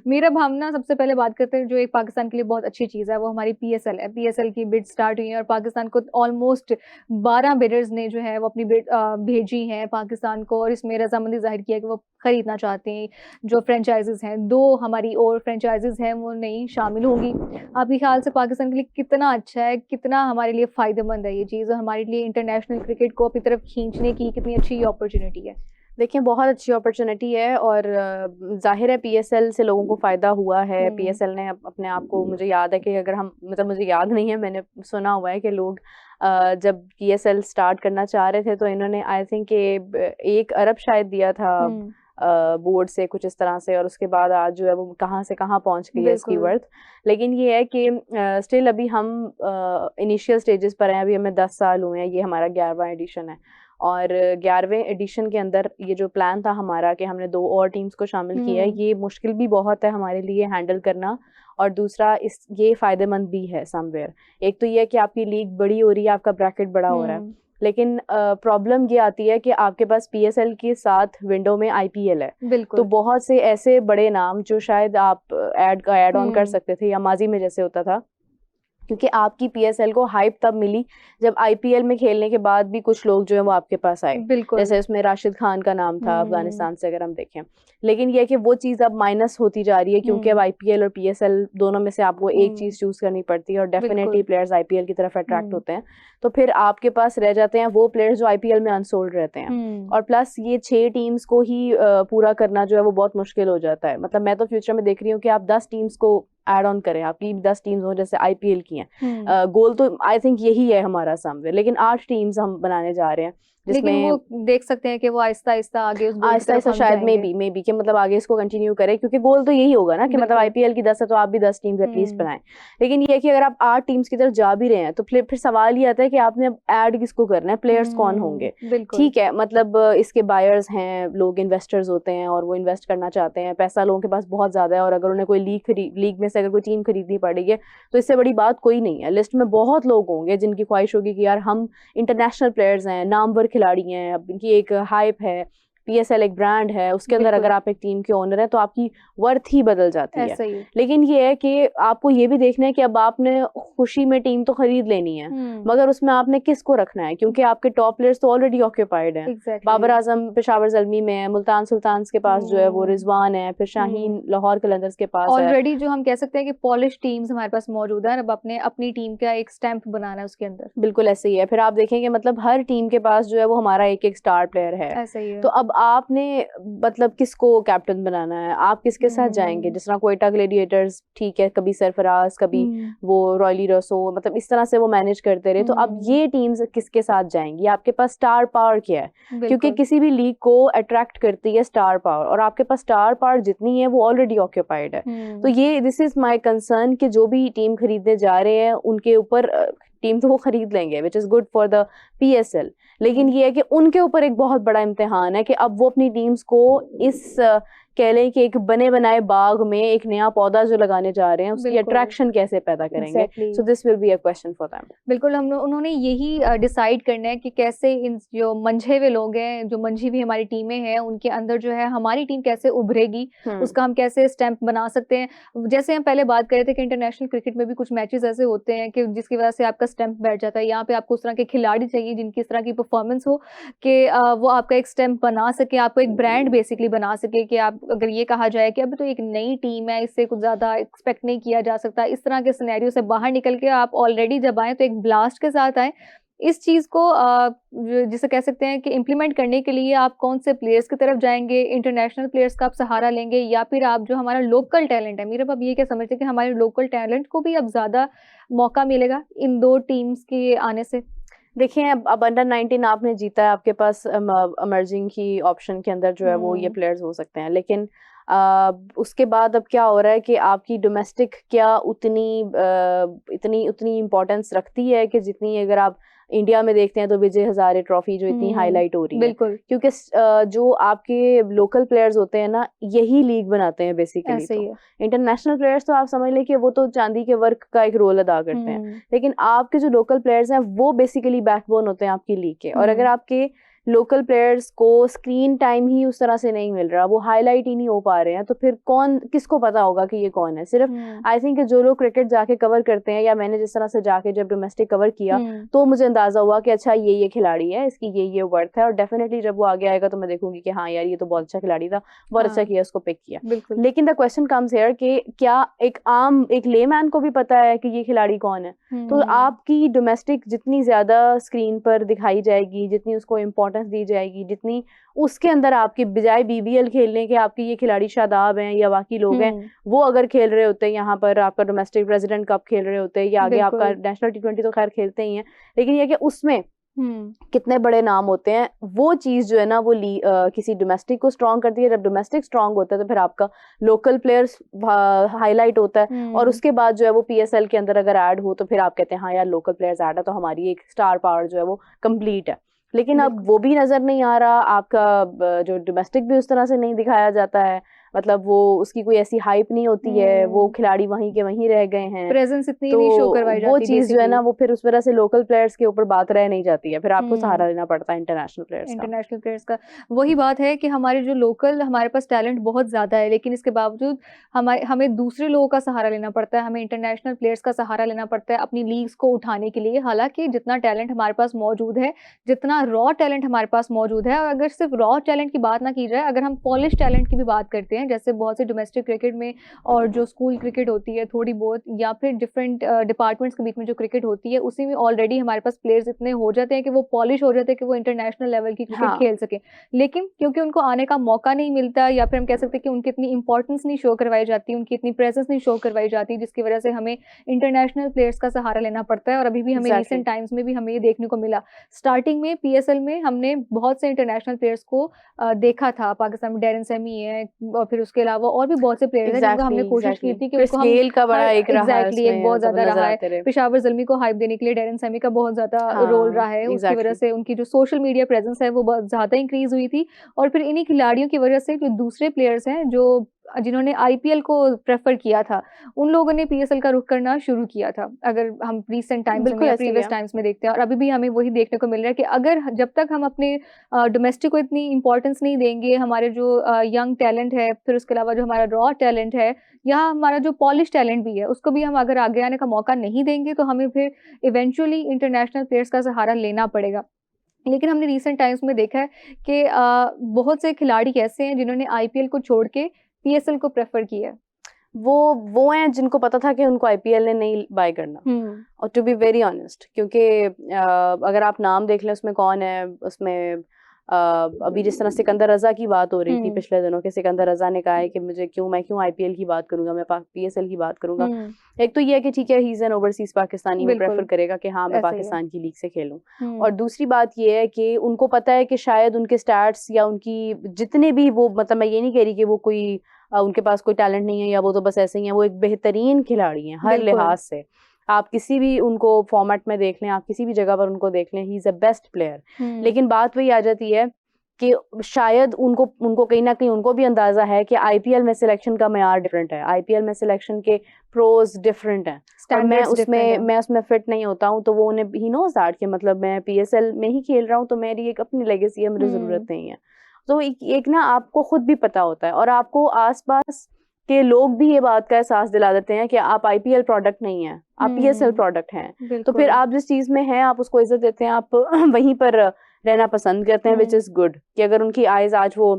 मेरा भावना सबसे पहले बात करते हैं जो एक पाकिस्तान के लिए बहुत अच्छी चीज़ है वो हमारी पीएसएल है। पीएसएल की बिड स्टार्ट हुई है और पाकिस्तान को ऑलमोस्ट 12 बिडर्स ने जो है वो अपनी बिड भेजी है पाकिस्तान को, और इसमें रजामंदी जाहिर किया कि वो खरीदना चाहते हैं। जो फ्रेंचाइजेज हैं, 2 हमारी और फ्रेंचाइजेज हैं वो नई शामिल होंगी। आपके ख्याल से पाकिस्तान के लिए कितना अच्छा है, कितना हमारे लिए फायदेमंद है ये चीज़, और हमारे लिए इंटरनेशनल क्रिकेट को अपनी तरफ खींचने की कितनी अच्छी अपॉर्चुनिटी है? देखिए बहुत अच्छी अपॉर्चुनिटी है और जाहिर है पीएसएल से लोगों को फ़ायदा हुआ है। पीएसएल ने अपने आप को, मुझे याद है कि अगर हम मतलब मुझे याद नहीं है, मैंने सुना हुआ है कि लोग जब पीएसएल स्टार्ट करना चाह रहे थे तो इन्होंने आई थिंक 1 अरब शायद दिया था बोर्ड से, कुछ इस तरह से, और उसके बाद आज जो है वो कहाँ से कहाँ पहुंच गई है इसकी वर्थ। लेकिन ये है कि स्टिल अभी हम इनिशियल स्टेजेस पर हैं। अभी हमें 10 साल हुए हैं, ये हमारा 11वां एडिशन है और 11वें एडिशन के अंदर ये जो प्लान था हमारा कि हमने 2 और टीम्स को शामिल किया है, ये मुश्किल भी बहुत है हमारे लिए हैंडल करना, और दूसरा ये फ़ायदेमंद भी है समवेयर। एक तो ये है कि आपकी लीग बड़ी हो रही है, आपका ब्रैकेट बड़ा हो रहा है, लेकिन प्रॉब्लम ये आती है कि आपके पास पीएसएल के साथ विंडो में आईपीएल है। तो बहुत से ऐसे बड़े नाम जो शायद आप ऐड ऑन कर सकते थे, या माजी में जैसे होता था, क्योंकि आपकी पीएसएल को हाइप तब मिली जब आईपीएल में खेलने के बाद भी कुछ लोग जो है वो आपके पास आए। जैसे उसमें राशिद खान का नाम था अफगानिस्तान से, अगर हम देखें। लेकिन यह कि वो चीज़ अब माइनस होती जा रही है, क्योंकि अब आईपीएल और पीएसएल दोनों में से आपको एक चीज़ चूज करनी पड़ती है, और डेफिनेटली प्लेयर्स आईपीएल की तरफ अट्रैक्ट होते हैं। तो फिर आपके पास रह जाते हैं वो प्लेयर्स जो आईपीएल में अनसोल्ड रहते हैं, और प्लस ये 6 टीम्स को ही पूरा करना जो है वो बहुत मुश्किल हो जाता है। मतलब मैं तो फ्यूचर में देख रही हूँ कि आप 10 टीम्स को ऐड ऑन करें, आपकी 10 टीम्स हो जैसे आईपीएल की हैं। गोल तो आई थिंक यही है हमारा समवेयर, लेकिन 8 टीम्स हम बनाने जा रहे हैं, लेकिन वो देख सकते हैं कि वो आहिस्ता आहिस्ता आगे उस गोल की तरफ शायद मे बी कि मतलब आगे इसको कंटिन्यू करें, क्योंकि गोल तो यही होगा ना कि मतलब आईपीएल की 10 है तो आप भी 10 टीम्स एटलीस्ट बनाएं। लेकिन ये है कि अगर आप 8 टीम्स की तरफ जा भी रहे हैं तो फिर सवाल ये आता है कि आपने ऐड किसको करना है, प्लेयर्स कौन होंगे। ठीक है, मतलब इसके बायर्स हैं, लोग इन्वेस्टर्स होते हैं और वो इन्वेस्ट करना चाहते हैं, पैसा लोगों के पास बहुत ज्यादा है, और अगर उन्हें कोई लीग में से अगर कोई टीम खरीदनी पड़ेगी तो इससे बड़ी बात कोई नहीं है। लिस्ट में बहुत लोग होंगे जिनकी ख्वाहिश होगी कि यार हम इंटरनेशनल प्लेयर्स हैं, नामवर खिलाड़ी हैं, की एक हाइप है, पीएसएल एक ब्रांड है, उसके अंदर अगर आप एक टीम के ओनर हैं तो आपकी वर्थ ही बदल जाती है। लेकिन ये है कि आपको ये भी देखना है कि अब आपने खुशी में टीम तो खरीद लेनी है, मगर उसमें आपने किसको रखना है, क्योंकि आपके टॉप प्लेयर्स तो ऑलरेडी ऑक्यूपाइड हैं। बाबर आजम पेशावर ज़ल्मी में है, मुल्तान सुल्तान्स के पास जो है वो रिजवान है, फिर शाहीन लाहौर कलंदर्स के पास ऑलरेडी जो हम कह सकते हैं कि पॉलिश टीम्स हमारे पास मौजूद है। अब अपने अपनी टीम का एक स्टैंप बनाना है उसके अंदर। बिल्कुल ऐसे ही है। फिर आप देखेंगे मतलब हर टीम के पास जो है वो हमारा एक स्टार प्लेयर है। ऐसा ही है। तो अब आपने मतलब किसको कैप्टन बनाना है, आप किसके साथ जाएंगे। जिस तरह कोयटा ग्लेडिएटर्स, ठीक है, कभी सरफराज, कभी वो रॉयली रसो, मतलब इस तरह से वो मैनेज करते रहे। तो अब ये टीम्स किसके साथ जाएंगी, आपके पास स्टार पावर क्या है, क्योंकि किसी भी लीग को अट्रैक्ट करती है स्टार पावर, और आपके पास स्टार पावर जितनी है वो ऑलरेडी ऑक्यूपाइड है। तो ये दिस इज माई कंसर्न कि जो भी टीम खरीदने जा रहे हैं उनके ऊपर, टीम तो वो खरीद लेंगे which is good for the PSL, लेकिन ये है कि उनके ऊपर एक बहुत बड़ा इम्तिहान है कि अब वो अपनी टीम्स को इस कह लें कि एक बने बनाए बाग में एक नया पौधा जो लगाने जा रहे हैं उसकी अट्रैक्शन कैसे पैदा करेंगे। So this will be a question for them. बिल्कुल, उन्होंने यही डिसाइड करना है कि कैसे इन जो मंझे हुए लोग हैं, जो मंझी हुई हमारी टीमें हैं, उनके अंदर जो है हमारी टीम कैसे उभरेगी, उसका हम कैसे स्टैंप बना सकते हैं। जैसे हम पहले बात कर रहे थे कि इंटरनेशनल क्रिकेट में भी कुछ मैचेस ऐसे होते हैं कि जिसकी वजह से आपका स्टैंप बैठ जाता है। यहाँ पे आपको उस तरह के खिलाड़ी चाहिए जिनकी इस तरह की परफॉर्मेंस हो कि वो आपका एक स्टैंप बना सके, आपको एक ब्रांड बेसिकली बना सके कि आप अगर ये कहा जाए कि अब तो एक नई टीम है, इससे कुछ ज़्यादा एक्सपेक्ट नहीं किया जा सकता, इस तरह के सिनेरियो से बाहर निकल के आप ऑलरेडी जब आए तो एक ब्लास्ट के साथ आए। इस चीज़ को जिसे कह सकते हैं कि इम्प्लीमेंट करने के लिए आप कौन से प्लेयर्स की तरफ जाएंगे, इंटरनेशनल प्लेयर्स का आप सहारा लेंगे, या फिर आप जो हमारा लोकल टैलेंट है, मेरे अब ये क्या समझते हैं कि हमारे लोकल टैलेंट को भी अब ज़्यादा मौका मिलेगा इन 2 टीम्स के आने से? देखिए अब अंडर 19 आपने जीता है, आपके पास इमर्जिंग की ऑप्शन के अंदर जो है वो ये प्लेयर्स हो सकते हैं, लेकिन उसके बाद अब क्या हो रहा है कि आपकी डोमेस्टिक क्या उतनी इम्पोर्टेंस रखती है कि जितनी अगर आप इंडिया में देखते हैं तो विजय हजारे ट्रॉफी जो इतनी हाईलाइट हो रही है, क्योंकि जो आपके लोकल प्लेयर्स होते हैं ना, यही लीग बनाते हैं बेसिकली। तो इंटरनेशनल प्लेयर्स तो आप समझ लें कि वो तो चांदी के वर्क का एक रोल अदा करते हैं, लेकिन आपके जो लोकल प्लेयर्स हैं वो बेसिकली बैकबोन होते हैं आपकी लीग के। और अगर आपके लोकल प्लेयर्स को स्क्रीन टाइम ही उस तरह से नहीं मिल रहा, वो हाईलाइट ही नहीं हो पा रहे हैं, तो फिर कौन किसको पता होगा कि ये कौन है? सिर्फ आई थिंक जो लोग क्रिकेट जाके कवर करते हैं, या मैंने जिस तरह से जाके जब डोमेस्टिक कवर किया तो मुझे अंदाजा हुआ कि अच्छा ये खिलाड़ी है, इसकी ये वर्थ है, और डेफिनेटली जब वो आगे आएगा तो मैं देखूंगी कि हाँ यार ये तो बहुत अच्छा खिलाड़ी था, बहुत अच्छा किया, उसको पिक किया। लेकिन द क्वेश्चन कम्स हियर कि क्या एक लेमैन को भी पता है कि ये खिलाड़ी कौन है? तो आपकी डोमेस्टिक जितनी ज्यादा स्क्रीन पर दिखाई जाएगी, जितनी उसको इम्पोर्टेंस दी जाएगी, जितनी उसके अंदर आपकी बजाय बीबीएल खेलने के आपके ये खिलाड़ी शादाब हैं या बाकी लोग हैं, वो अगर खेल रहे होते हैं यहाँ पर, आपका डोमेस्टिक प्रेसिडेंट कप खेल रहे होते हैं, या आगे आपका नेशनल T20 तो खैर खेलते ही हैं, लेकिन ये कि उसमें कितने बड़े नाम होते हैं, वो चीज जो है ना वो किसी डोमेस्टिक को स्ट्रॉन्ग करती है। जब डोमेस्टिक स्ट्रॉन्ग होता है तो फिर आपका लोकल प्लेयर्स हाईलाइट होता है, और उसके बाद जो है वो PSL के अंदर अगर ऐड हो तो फिर आप कहते हैं हाँ यार लोकल प्लेयर्स ऐड है, तो हमारी एक स्टार पावर जो है वो कंप्लीट है। लेकिन अब वो भी नजर नहीं आ रहा, आपका जो डोमेस्टिक भी उस तरह से नहीं दिखाया जाता है, मतलब वो उसकी कोई ऐसी हाइप नहीं होती है, वो खिलाड़ी वहीं के वहीं रह गए हैं, प्रेजेंस इतनी नहीं शो करवाई जाती, वो चीज जो है ना वो फिर उस वजह से लोकल प्लेयर्स के ऊपर बात रह नहीं जाती है, फिर आपको सहारा लेना पड़ता है इंटरनेशनल प्लेयर्स का। वही बात है कि हमारे जो लोकल, हमारे पास टैलेंट बहुत ज्यादा है, लेकिन इसके बावजूद हमें दूसरे लोगों का सहारा लेना पड़ता है, हमें इंटरनेशनल प्लेयर्स का सहारा लेना पड़ता है अपनी लीग्स को उठाने के लिए। हालांकि जितना टैलेंट हमारे पास मौजूद है, जितना रॉ टैलेंट हमारे पास मौजूद है, और अगर सिर्फ रॉ टैलेंट की बात ना की जाए, अगर हम पॉलिश टैलेंट की भी बात करते हैं, जैसे बहुत से डोमेस्टिक क्रिकेट में और जो स्कूल क्रिकेट होती है थोड़ी बहुत, या फिर डिफरेंट डिपार्टमेंट्स के बीच में जो क्रिकेट होती है, उसी में ऑलरेडी हमारे पास प्लेयर्स इतने हो जाते हैं कि वो पॉलिश हो जाते हैं कि वो इंटरनेशनल लेवल की क्रिकेट खेल सके। लेकिन क्योंकि उनको आने का मौका नहीं मिलता, या फिर हम कह सकते हैं कि उनकी इतनी इंपॉर्टेंस नहीं शो करवाई जाती, उनकी इतनी प्रेजेंस नहीं शो करवाई जाती, जिसकी वजह से हमें इंटरनेशनल प्लेयर्स का सहारा लेना पड़ता है। और अभी भी हमें रिसेंट टाइम्स में भी हमें ये देखने को मिला, स्टार्टिंग में PSL में हमने बहुत से इंटरनेशनल प्लेयर्स को देखा था, पाकिस्तान में डैरन सेमी है, और फिर उसके अलावा और भी बहुत से प्लेयर्स हैं जिनको हमने कोशिश की थी कि उसको हम स्केल का बड़ा एक रहा है, एक बहुत ज्यादा रहा है। पेशावर ज़ल्मी को हाइप देने के लिए डैरन सेमी का बहुत ज्यादा रोल रहा है, उसकी वजह से उनकी जो सोशल मीडिया प्रेजेंस है वो बहुत ज्यादा इंक्रीज हुई थी। और फिर इन्हीं खिलाड़ियों की वजह से जो दूसरे प्लेयर्स हैं जिन्होंने IPL को प्रेफर किया था, उन लोगों ने PSL का रुख करना शुरू किया था। अगर हम रिसेंट टाइम्स में या प्रीवियस टाइम्स में देखते हैं, और अभी भी हमें वही देखने को मिल रहा है कि अगर जब तक हम अपने डोमेस्टिक को इतनी इंपॉर्टेंस नहीं देंगे, हमारे जो यंग टैलेंट है, फिर उसके अलावा जो हमारा रॉ टैलेंट है, या हमारा जो पॉलिश टैलेंट भी है, उसको भी हम अगर आगे आने का मौका नहीं देंगे, तो हमें फिर इवेंचुअली इंटरनेशनल प्लेयर्स का सहारा लेना पड़ेगा। लेकिन हमने रिसेंट टाइम्स में देखा है कि बहुत से खिलाड़ी ऐसे हैं जिन्होंने IPL को छोड़ के PSL को प्रेफर किया है। वो हैं जिनको पता था कि उनको IPL ने नहीं बाय करना, और टू बी वेरी ऑनेस्ट, क्योंकि अगर आप नाम देख लें उसमें कौन है, उसमें अभी जिस तरह सिकंदर रजा की बात हो रही थी पिछले दिनों के, सिकंदर रजा ने कहा है कि मैं क्यों IPL की बात करूंगा, मैं PSL की बात करूंगा। एक तो ये है कि ठीक है, he is an overseas Pakistani, वो प्रेफर करेगा कि हाँ मैं पाकिस्तान की लीग से खेलूं। और दूसरी बात ये है कि उनको पता है कि शायद उनके स्टैट्स या उनकी जितने भी वो, मतलब मैं ये नहीं कह रही कि वो कोई उनके पास कोई टैलेंट नहीं है या वो तो बस ऐसे ही है, वो एक बेहतरीन खिलाड़ी हैं हर लिहाज से। आप किसी भी उनको फॉर्मेट में देख लें, आप किसी भी जगह पर उनको देख लें, he is a best player. लेकिन बात वही आ जाती है कि शायद उनको कहीं ना कहीं उनको भी अंदाजा है कि IPL में सिलेक्शन का मेयार डिफरेंट है, IPL में सिलेक्शन के प्रोज डिफरेंट हैं, और मैं उसमें फिट नहीं होता हूँ, तो वो उन्हें ही नोज दैट कि मतलब मैं PSL में ही खेल रहा हूँ, तो मेरी एक अपनी लेगेसी है, मुझे जरूरत नहीं है। तो एक ना आपको खुद भी पता होता है, और आपको आसपास के लोग भी ये बात का एहसास दिला देते हैं कि आप IPL प्रोडक्ट नहीं है, आप PSL प्रोडक्ट हैं। तो फिर आप जिस चीज में हैं आप उसको इज्जत देते हैं, आप वहीं पर रहना पसंद करते हैं, विच इज गुड। कि अगर उनकी आइज आज वो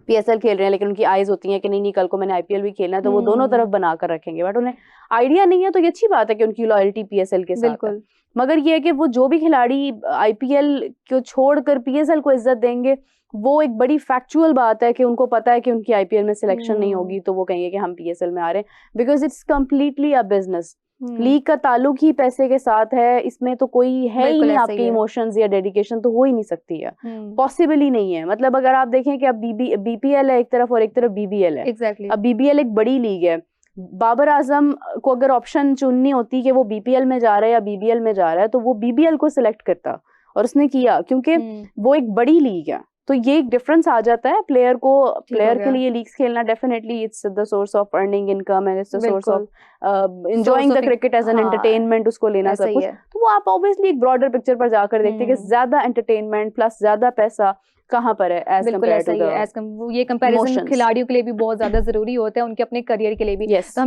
PSL खेल रहे हैं, लेकिन उनकी आइज होती है कि नहीं कल को मैंने IPL भी खेलना है, तो वो दोनों तरफ बना कर रखेंगे। बट उन्हें आइडिया नहीं है, तो ये अच्छी बात है कि उनकी लॉयल्टी PSL के साथ है। मगर ये है कि वो जो भी खिलाड़ी IPL को छोड़कर PSL को इज्जत देंगे, वो एक बड़ी फैक्चुअल बात है कि उनको पता है कि उनकी IPL में सिलेक्शन नहीं होगी, तो वो कहेंगे कि हम PSL में आ रहे हैं, because it's completely a business. League का ताल्लुक ही पैसे के साथ है, इसमें तो कोई है ही नहीं, आपके इमोशंस या डेडिकेशन तो हो ही नहीं सकती है, पॉसिबल ही नहीं है। मतलब अगर आप देखें कि अब BPL है एक तरफ और एक तरफ BBL है। अब BBL एक बड़ी लीग है, बाबर आजम को अगर ऑप्शन चुननी होती कि वो BPL में जा रहा है या BBL में जा रहा है, तो वो BBL को सिलेक्ट करता, और उसने किया, क्योंकि वो एक बड़ी लीग है। तो ये एक डिफरेंस आ जाता है प्लेयर को, ठीक हो प्लेयर के गया। लिए लीग्स खेलना definitely it's the source of earning income and it's the source बिल्कुल। Of enjoying Source the of cricket as an हाँ, एंटरटेनमेंट, उसको लेना ऐसा सब ही कुछ। है। तो वो आप ऑब्वियसली एक ब्रॉडर पिक्चर पर जाकर देखते हैं कि ज्यादा एंटरटेनमेंट प्लस ज्यादा पैसा कहाँ पर है एज बिल्कुल कम्पेयर ऐसा टू ही है। द ये कंपैरिजन इमोशंस। खिलाड़ियों के लिए भी बहुत ज्यादा जरूरी होता है, उनके अपने करियर के लिए भी। यस तो